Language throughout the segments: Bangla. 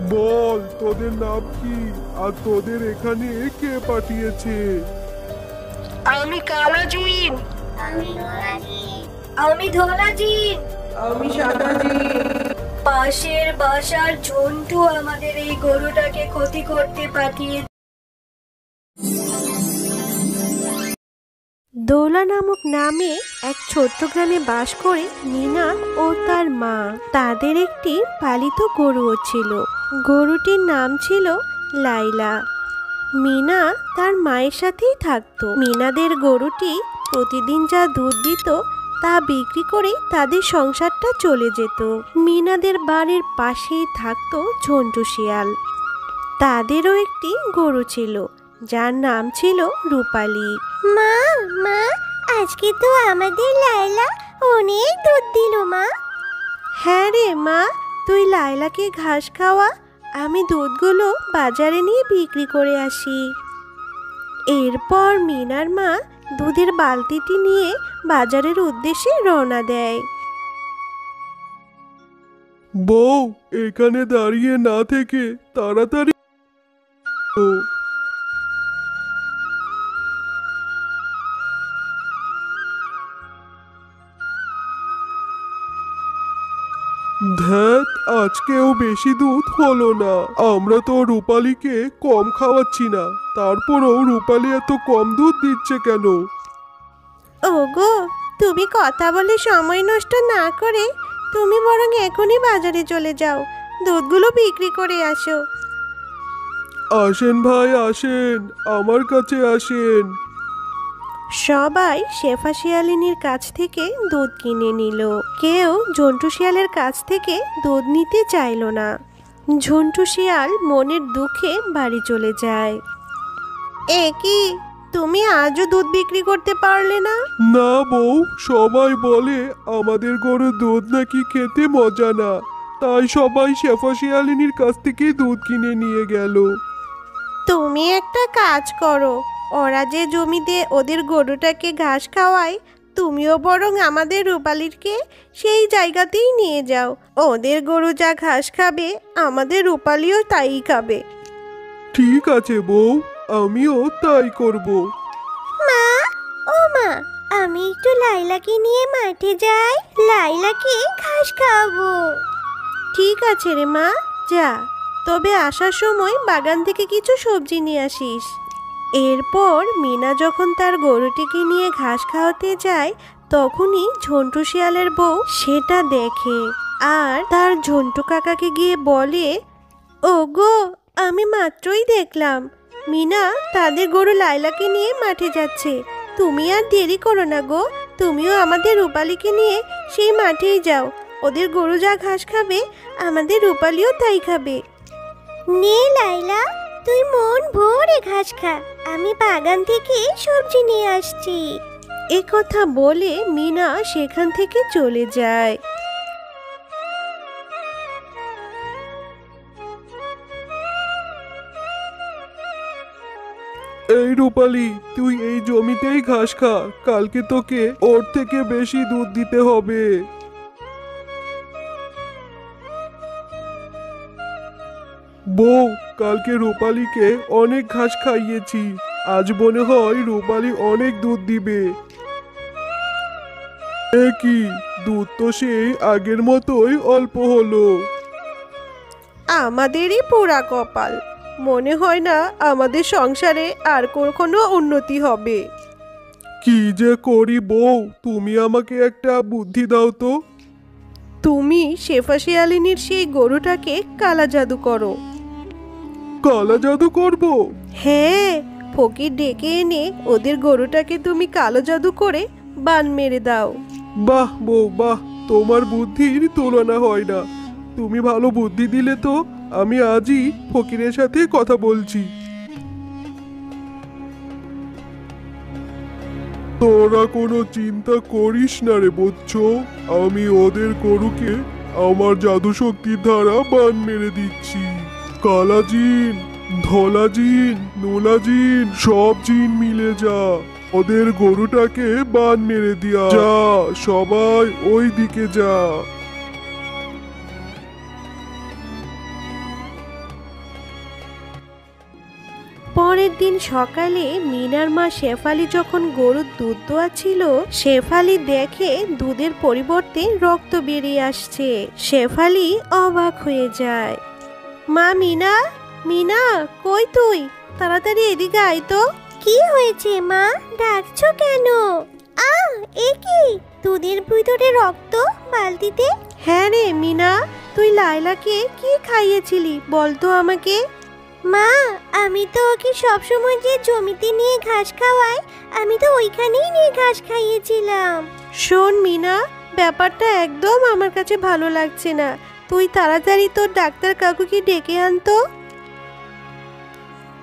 বল তোদের নাম কি আর তোদের এখানে কে পাঠিয়েছে? আমি কালাজিন। আমি ধলাজিন। আমি সাদাজিন। পাশের বাসার ঝন্টু আমাদের এই গরুটাকে ক্ষতি করতে পাঠিয়ে। দোলা নামক নামে এক ছোট্ট গ্রামে বাস করে মিনা ও তার মা। তাদের একটি পালিত গরুও ছিল। গরুটির নাম ছিল লাইলা। মিনা তার মায়ের সাথেই থাকতো। মিনাদের গরুটি প্রতিদিন যা দুধ দিত তা বিক্রি করে তাদের সংসারটা চলে যেত। মিনাদের বাড়ির পাশেই থাকতো ঝন্টু শিয়াল। তাদেরও একটি গরু ছিল যার নাম ছিল রূপালী। মা মা আজকে তো আমাদের লাইলা অনেক দুধ দিল মা। হ্যাঁ রে মা, তুই লাইলাকে ঘাস খাওয়া, আমি দুধগুলো বাজারে নিয়ে বিক্রি করে আসি। এরপর মিনার মা দুধের বালতিটি নিয়ে বাজারের উদ্দেশ্যে রওনা দেয়। বউ, এখানে দাঁড়িয়ে না থেকে তাড়াতাড়ি ধ্যাত, আজকেও বেশি দুধ হলো না। আমরা তো রূপালীকে কম খাওয়াচ্ছি না, তারপরও রূপালী এত কম দুধ দিচ্ছে কেন? ওগো, তুমি কথা বলে সময় নষ্ট না করে তুমি বরং এখনই বাজারে চলে যাও, দুধগুলো বিক্রি করে আসো। আসেন ভাই আসেন, আমার কাছে আসেন। সবাই শেফা শিয়ালিনীর কাছ থেকে দুধ কিনে নিল। কেউ ঝন্টু শিয়ালের কাছ থেকে দুধ নিতে চাইল না। ঝন্টু শিয়াল মনের দুঃখে বাড়ি চলে যায়। এ কি, তুমি আজও দুধ বিক্রি করতে পারলে না? না বউ, সবাই বলে আমাদের গরুর দুধ নাকি খেতে মজা না, তাই সবাই শেফা শিয়ালিনীর কাছ থেকে দুধ কিনে নিয়ে গেল। তুমি একটা কাজ করো, ওরা যে জমিতে ওদের গরুটাকে ঘাস খাওয়ায়, তুমিও বরং আমাদের রূপালীকে সেই জায়গাতেই নিয়ে যাও। ওদের গরু যা ঘাস খাবে আমাদের রূপালীও তাই খাবে। ঠিক আছে বউ, আমিও তাই করব। মা ও মা, আমি একটু লাইলাকে নিয়ে মাঠে যাই, লাইলাকে ঘাস খাওয়াবো। ঠিক আছে রে মা, যা, তবে আসার সময় বাগান থেকে কিছু সবজি নিয়ে আসিস। এরপর মিনা যখন তার গরুটিকে নিয়ে ঘাস খাওয়াতে যায়, তখনই ঝন্টু শিয়ালের বউ সেটা দেখে আর তার ঝন্টু কাকাকে গিয়ে বলে, ওগো, আমি মাত্রই দেখলাম মিনা তাদের গরু লাইলাকে নিয়ে মাঠে যাচ্ছে। তুমি আর দেরি করো না গো, তুমিও আমাদের রূপালীকে নিয়ে সেই মাঠেই যাও। ওদের গরু যা ঘাস খাবে আমাদের রূপালীও তাই খাবে। নে লাইলা, তুই মন ভরে ঘাস খা, আমি বাগান থেকে সবজি নিয়ে আসছি। এ কথা বলে মিনা সেখান থেকে চলে যায়। এই রূপালী, তুই এই জমিতেই ঘাস খা, কালকে তোকে ওর থেকে বেশি দুধ দিতে হবে। বউ, কালকে রূপালীকে অনেক ঘাস খাইয়েছি, আজ মনে হয় রূপালী অনেক দুধ দিবে। এ কি, দুধ তো সেই আগের মতোই অল্প হলো। আমাদেরই পোড়া কপাল, মনে হয় না আমাদের সংসারে আর কখনো উন্নতি হবে। কি যে করি বউ, তুমি আমাকে একটা বুদ্ধি দাও তো। তুমি শেফা শিয়ালিনীর সেই গরুটাকে কালা জাদু করো। কালা জাদু করব? হ্যাঁ, ফকির ডেকে এনে ওদের গরুটাকে তুমি কালো জাদু করে বান মেরে দাও। বাহ বউ বাহ, তোমার বুদ্ধির তুলনা হয় না। তুমি ভালো বুদ্ধি দিলে তো, আমি আজই ফকিরের সাথে কথা বলছি। তোরা কোনো চিন্তা করিস না রে বৎস, আমি ওদের গরুকে আমার জাদু শক্তির দ্বারা বান মেরে দিচ্ছি। কালা জিন, ধলা জিন, নোলা জিন, সব জিন মিলে যা, ওদের গরুটাকে বান মেরে দিয়া যা, সবাই ওই দিকে যা। পরের দিন সকালে মিনার মা শেফালি যখন গরুর দুধ দোয়াচ্ছিল, শেফালি দেখে দুধের পরিবর্তে রক্ত বেরিয়ে আসছে। শেফালি অবাক হয়ে যায়। মা মিনা, মিনা কই তুই? তাড়াতাড়ি এদিকে আয় তো। কি হয়েছে মা, ডাকছো কেন? এ কি, দুধের ভিতরে রক্ত বালতিতে? হ্যাঁ রে মিনা, তুই লাইলাকে কি খাইয়েছিলি বলতো আমাকে? মা, আমি তো ওকে সবসময় যে জমিতে নিয়ে ঘাস খাওয়াই, আমি তো ওইখানেই নিয়ে ঘাস খাইয়েছিলাম। শোন মিনা, ব্যাপারটা একদম আমার কাছে ভালো লাগছে না। তুই তাড়াতাড়ি তোর ডাক্তার কাকুকে ডেকে আনতো।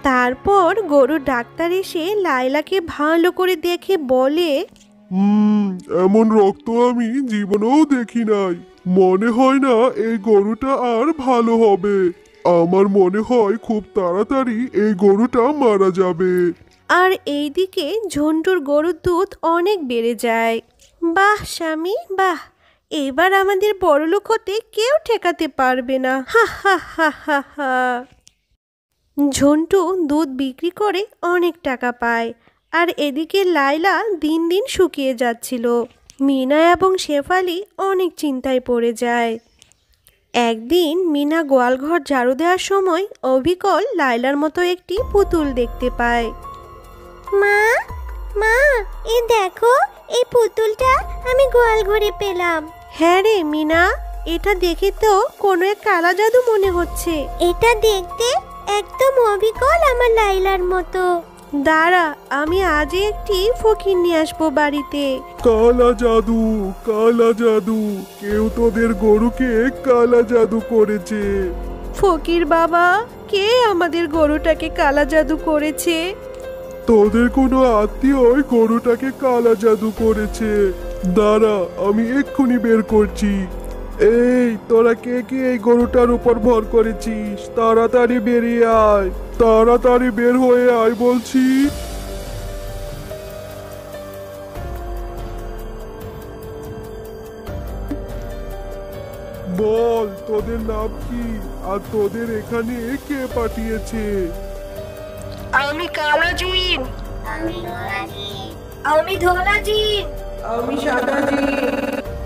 তারপর গরুর ডাক্তার এসে লাইলাকে ভালো করে দেখে বলে, এমন রক্ত আমি জীবনেও দেখি নাই। মনে হয় না এই গরুটা আর ভালো হবে। আমার মনে হয় খুব তাড়াতাড়ি এই গরুটা মারা যাবে। আর এইদিকে ঝন্টুর গরুর দুধ অনেক বেড়ে যায়। বাহ স্বামী বাহ, এবার আমাদের বড়লোক হতে কেউ ঠেকাতে পারবে না। হা হা হা হা হা। ঝন্টু দুধ বিক্রি করে অনেক টাকা পায়, আর এদিকে লাইলা দিন দিন শুকিয়ে যাচ্ছিল। মিনা এবং শেফালি অনেক চিন্তায় পড়ে যায়। একদিন মিনা গোয়ালঘর ঝাড়ু দেওয়ার সময় অবিকল লাইলার মতো একটি পুতুল দেখতে পায়। মা, মা, এই দেখো, এই পুতুলটা আমি গোয়াল ঘরে পেলাম। হ্যাঁ রে মিনা, এটা দেখে তো কোনো এক কালা জাদু মনে হচ্ছে। এটা দেখতে একদম অবিকল আমার লাইলার মতো। দাঁড়া, আমি আজই একটি ফকির নিয়ে আসবো বাড়িতে। কালা জাদু, কালা জাদু, কেউ তোদের গরুকে কালা জাদু করেছে। ফকির বাবা, কে আমাদের গরুটাকে কালা জাদু করেছে? তোদের কোনো আত্মীয় ওই গরুটাকে কালা জাদু করেছে। দাঁড়া, আমি এক্ষুনি বের করছি। এই তোরা কে কে এই গরুটার উপর ভর করেছিস? তাড়াতাড়ি বেরিয়ে আয়, তাড়াতাড়ি বের হয়ে আয় বলছি। বল তোদের নাম কি, আর তোদের এখানে কে পাঠিয়েছে? আমি কালাজিন। আমি ধলাজিন। আমি সাদাজি।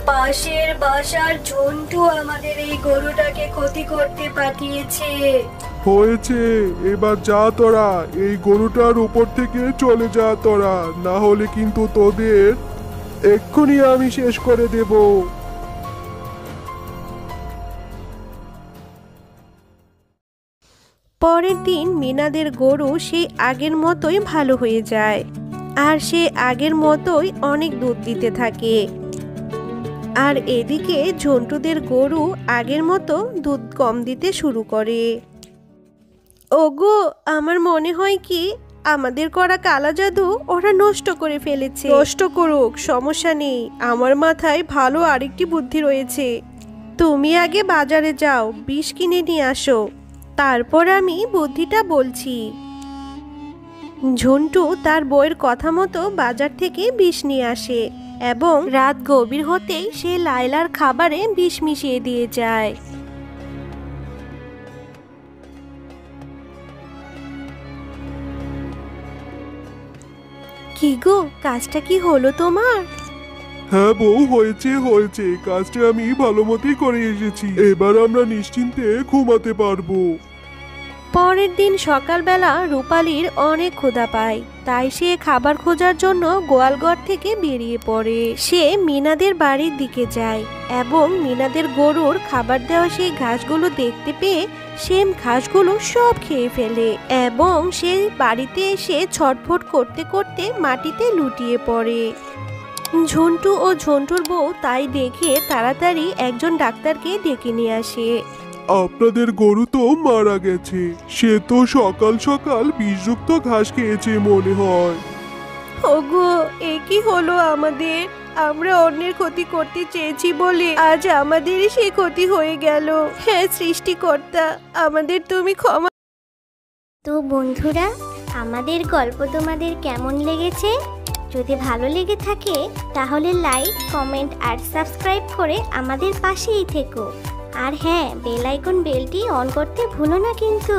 পাশের বাসার ঝন্টু আমাদের এই গরুটাকে ক্ষতি করতে পাঠিয়েছে। হয়েছে, এবার যা তোরা, এই গরুটার উপর থেকে চলে যা তোরা, না হলে কিন্তু তোদের এক্ষুনি আমি শেষ করে দেব। পরের দিন মিনাদের গরু সেই আগের মতোই ভালো হয়ে যায়, আর সে আগের মতোই অনেক দুধ দিতে থাকে। আর এদিকে ঝন্টুদের গরু আগের মতো দুধ কম দিতে শুরু করে। ওগো, আমার মনে হয় কি আমাদের করা কালা জাদু ওরা নষ্ট করে ফেলেছে। নষ্ট করুক, সমস্যা নেই, আমার মাথায় ভালো আরেকটি বুদ্ধি রয়েছে। তুমি আগে বাজারে যাও, বিষ কিনে নিয়ে আসো, তারপর আমি বুদ্ধিটা বলছি। ঝন্টু তার বউয়ের কথা মতো বাজার থেকে বিষ নিয়ে আসে, এবং রাত গভীর হতেই সে লাইলার খাবারে বিষ মিশিয়ে দিয়ে যায়। কি গো, কাজটা কি হলো তোমার? হ্যাঁ বউ, হয়েছে হয়েছে, কাজটা আমি ভালো মতোই করে এসেছি। এবার আমরা নিশ্চিন্তে ঘুমাতে পারবো। পরের দিন সকালবেলা রূপালীর অনেক ক্ষুধা পায়, তাই সে খাবার খোঁজার জন্য গোয়ালঘর থেকে বেরিয়ে পড়ে। সে মিনাদের বাড়ির দিকে যায় এবং মিনাদের গরুর খাবার দেওয়া সেই ঘাসগুলো দেখতে পেয়ে সেম ঘাসগুলো সব খেয়ে ফেলে, এবং সে বাড়িতে এসে ছটফট করতে করতে মাটিতে লুটিয়ে পড়ে। ঝন্টু ও ঝন্টুর বউ তাই দেখে তাড়াতাড়ি একজন ডাক্তারকে ডেকে নিয়ে আসে। আপনাদের গরু তো মারা গেছে, সে তো সকাল সকাল বিষযুক্ত ঘাস খেয়েছে মনে হয়। ওগো, এ কি হলো আমাদের? আমরা অন্যের ক্ষতি করতে চেয়েছি বলে আজ আমাদেরই সেই ক্ষতি হয়ে গেল। হ্যাঁ সৃষ্টিকর্তা, আমাদের তুমি ক্ষমা। তো বন্ধুরা, আমাদের গল্প তোমাদের কেমন লেগেছে? যদি ভালো লেগে থাকে তাহলে লাইক, কমেন্ট আর সাবস্ক্রাইব করে আমাদের পাশেই থেকো। আর হ্যাঁ, বেল আইকন বেলটি অন করতে ভুলো না কিন্তু।